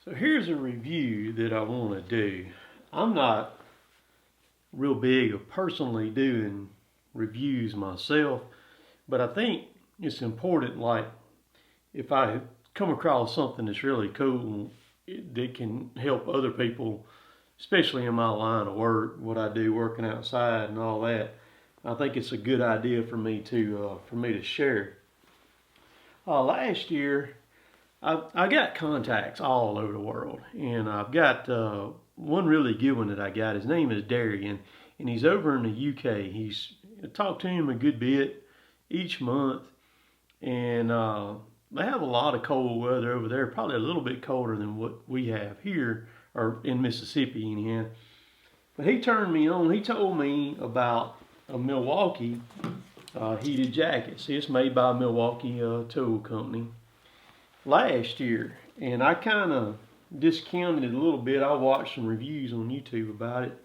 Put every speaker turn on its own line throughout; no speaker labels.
So here's a review that I want to do. I'm not real big of personally doing reviews myself, but I think it's important, like if I come across something that's really cool that can help other people, especially in my line of work, what I do working outside and all that, I think it's a good idea for me to share. Last year, I got contacts all over the world, and I've got one really good one that I got. His name is Darian, and he's over in the UK. I talked to him a good bit each month, and they have a lot of cold weather over there, probably a little bit colder than what we have here, or in Mississippi anyhow. But he turned me on. He told me about a Milwaukee heated jacket. See, it's made by a Milwaukee tool company last year, and I kind of discounted it a little bit. I watched some reviews on YouTube about it,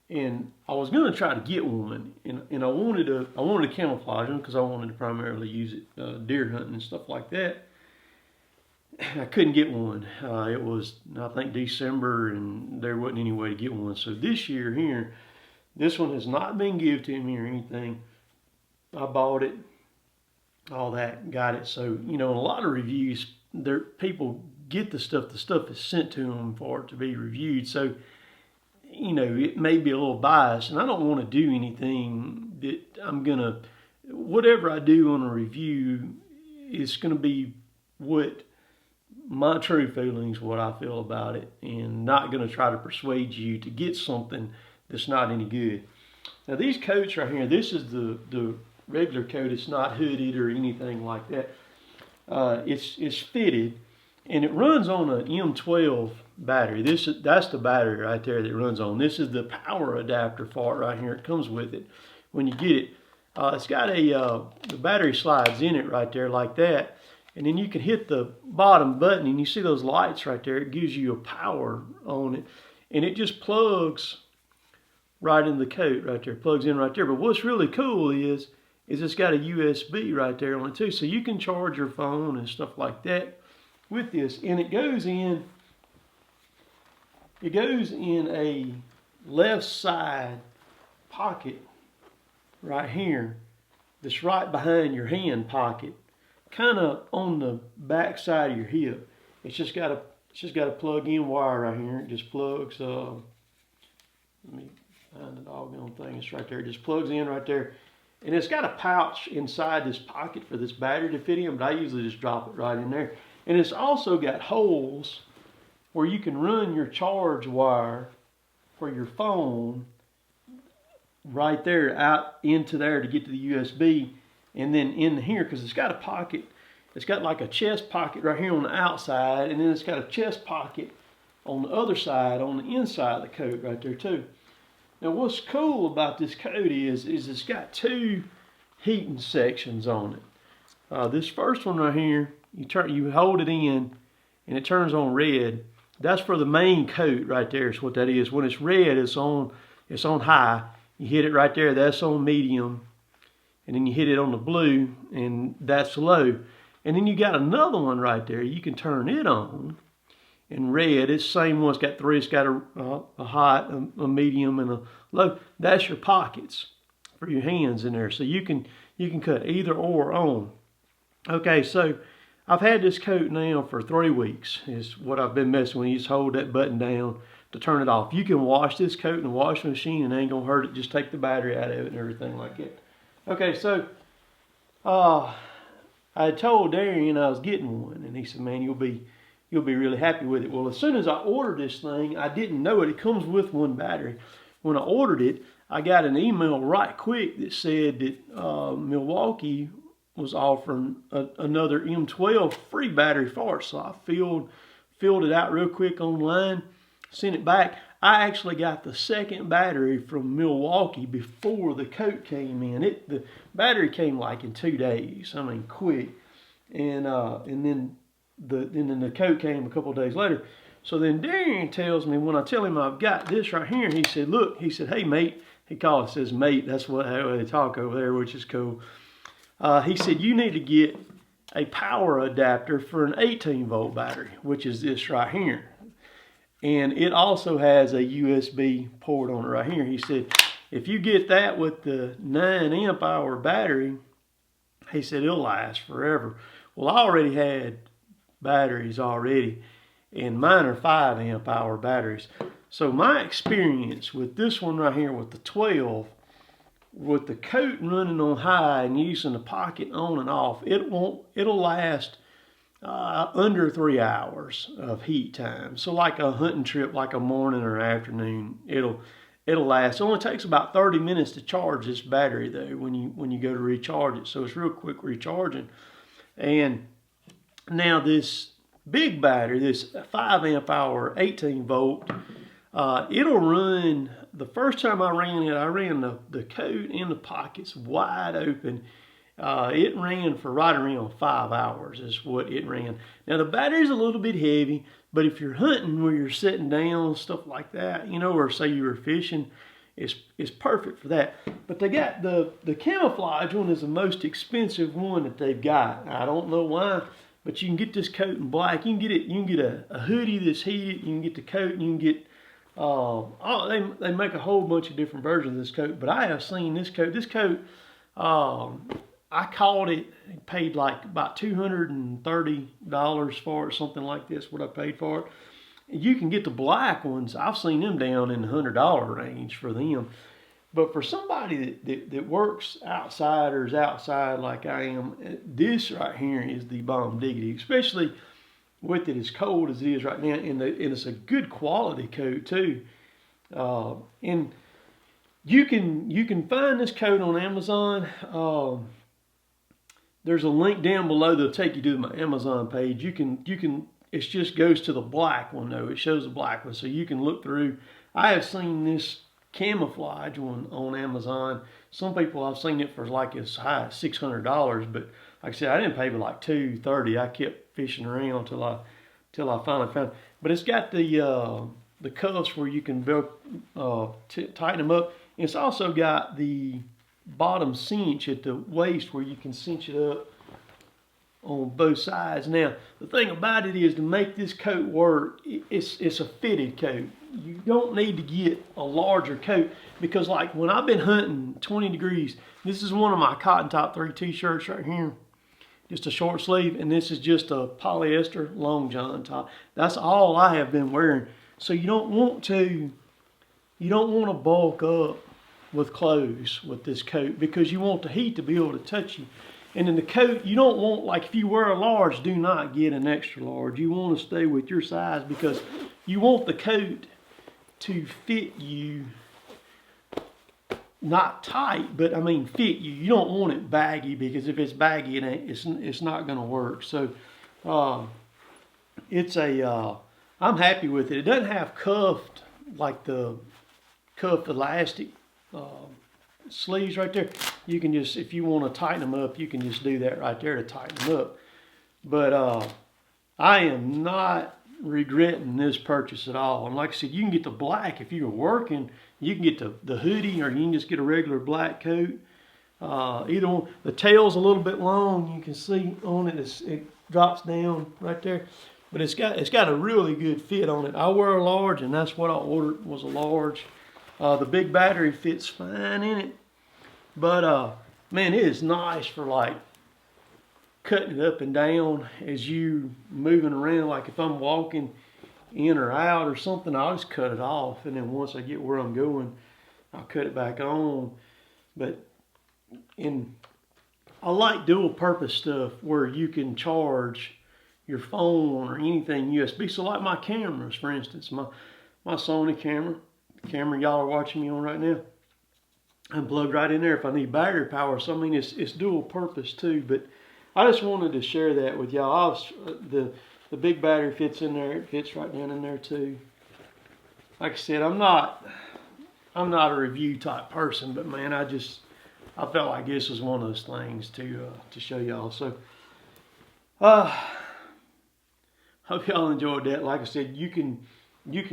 and I was going to try to get one, and I wanted to camouflage them because I wanted to primarily use it deer hunting and stuff like that. I couldn't get one. It was, I think, December, and there wasn't any way to get one. So this year here, this one has not been given to me or anything. I bought it, all that, got it. So, in a lot of reviews, people get the stuff is sent to them for it to be reviewed. So, it may be a little biased, and I don't want to do anything that whatever I do on a review is going to be what my true feelings, what I feel about it, and not going to try to persuade you to get something that's not any good. Now, these coats right here, this is the regular coat. It's not hooded or anything like that. It's fitted, and it runs on an M12 battery. That's the battery right there that it runs on. This is the power adapter for it right here. It comes with it when you get it. It's got the battery slides in it right there like that, and then you can hit the bottom button, and you see those lights right there. It gives you a power on it, and it just plugs right in the coat right there. Plugs in right there. But what's really cool is it's got a USB right there on it too, so you can charge your phone and stuff like that with this. And it goes in a left side pocket right here that's right behind your hand pocket, kind of on the back side of your hip. It's just got a plug-in wire right here. It just plugs. Let me find the doggone thing. It's right there. It just plugs in right there. And it's got a pouch inside this pocket for this battery to fit in, but I usually just drop it right in there. And it's also got holes where you can run your charge wire for your phone right there out into there to get to the USB. And then in here, because it's got a pocket, it's got like a chest pocket right here on the outside, and then it's got a chest pocket on the other side, on the inside of the coat right there too. Now, what's cool about this coat is it's got two heating sections on it. This first one right here, you hold it in, and it turns on red. That's for the main coat right there. Is what that is. When it's red, it's on high. You hit it right there. That's on medium, and then you hit it on the blue, and that's low. And then you got another one right there. You can turn it on. In red, it's the same one. It's got three. It's got a high, a medium, and a low. That's your pockets for your hands in there. So you can cut either or on. Okay, so I've had this coat now for 3 weeks. Is what I've been messing with. You just hold that button down to turn it off. You can wash this coat in the washing machine, and it ain't gonna hurt it. Just take the battery out of it and everything like that. Okay, so I had told Darian I was getting one, and he said, "Man, you'll be really happy with it." Well, as soon as I ordered this thing, I didn't know it. It comes with one battery. When I ordered it, I got an email right quick that said that Milwaukee was offering another M12 free battery for it. So I filled it out real quick online, sent it back. I actually got the second battery from Milwaukee before the coat came in. The battery came like in 2 days. I mean, quick. And then the coat came a couple of days later. So then Darian tells me, when I tell him I've got this right here, he said, "Look," he said, "Hey, mate." He says mate. That's how they talk over there, which is cool. He said, "You need to get a power adapter for an 18-volt battery, which is this right here. And it also has a USB port on it right here. He said, if you get that with the 9 amp hour battery, he said it'll last forever. Well, I already had batteries already, and mine are 5 amp hour batteries. So my experience with this one right here with the 12, with the coat running on high and using the pocket on and off, it'll last under 3 hours of heat time. So like a hunting trip, like a morning or afternoon, it'll last. It only takes about 30 minutes to charge this battery though when you go to recharge it. So it's real quick recharging. And now this big battery, this 5 amp hour 18 volt, it'll run. The first time I ran it, I ran the coat in the pockets wide open. It ran for right around 5 hours is what it ran. Now the battery's a little bit heavy, but if you're hunting where you're sitting down, stuff like that, you know, or say you were fishing, it's perfect for that. But they got the camouflage one is the most expensive one that they've got. I don't know why, but you can get this coat in black. You can get a hoodie that's heated. You can get the coat. And you can get they make a whole bunch of different versions of this coat. But I have seen this coat. This coat, I caught it, paid like about $230 for it, something like this, what I paid for it. You can get the black ones. I've seen them down in the $100 range for them. But for somebody that works outside or is outside like I am, this right here is the bomb diggity, especially with it as cold as it is right now. And it's a good quality coat too. And you can find this coat on Amazon. There's a link down below that'll take you to my Amazon page. It just goes to the black one though. It shows the black one, so you can look through. I have seen this camouflage one on Amazon. Some people I've seen it for like as high as $600, but like I said, I didn't pay but like $230. I kept fishing around till I finally found it. But it's got the cuffs where you can tighten them up. And it's also got the bottom cinch at the waist where you can cinch it up on both sides. Now the thing about it is, to make this coat work, it's a fitted coat. You don't need to get a larger coat, because like when I've been hunting 20 degrees, this is one of my Cotton Top 3 t-shirts right here, just a short sleeve, and this is just a polyester long john top. That's all I have been wearing. So you don't want to bulk up with clothes with this coat, because you want the heat to be able to touch you. And in the coat, you don't want, like if you wear a large, do not get an extra large. You want to stay with your size, because you want the coat to fit you, not tight, but I mean fit you. You don't want it baggy, because if it's baggy, it's not going to work. So I'm happy with it. It doesn't have cuffed, like the cuff elastic sleeves right there. You can just, if you want to tighten them up, you can just do that right there to tighten them up. But I am not regretting this purchase at all. And like I said, you can get the black if you're working. You can get the hoodie, or you can just get a regular black coat. Either one. The tail's a little bit long. You can see on it, it drops down right there. But it's got a really good fit on it. I wear a large, and that's what I ordered, was a large. The big battery fits fine in it. But man, it is nice for like cutting it up and down as you moving around. Like if I'm walking in or out or something, I'll just cut it off, and then once I get where I'm going, I'll cut it back on. But I like dual purpose stuff where you can charge your phone or anything USB. So like my cameras, for instance, my Sony camera, the camera y'all are watching me on right now, I'm plugged right in there if I need battery power. So I mean, it's dual purpose too. But I just wanted to share that with y'all. The big battery fits in there. It fits right down in there too. Like I said, I'm not a review type person, but man, I felt like this was one of those things to show y'all. So hope y'all enjoyed that. Like I said, you can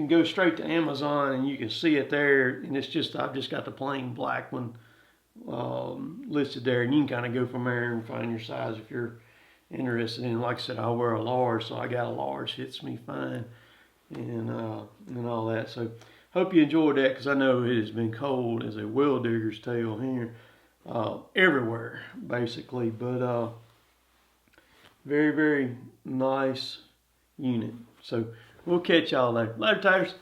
go straight to Amazon and you can see it there, and I've just got the plain black one listed there, and you can kind of go from there and find your size if you're interested in. Like I said, I wear a large, so I got a large, fits me fine, and all that. So hope you enjoyed that, because I know it has been cold as a well digger's tail here everywhere basically. But very, very nice unit. So we'll catch y'all later. Later, Taters.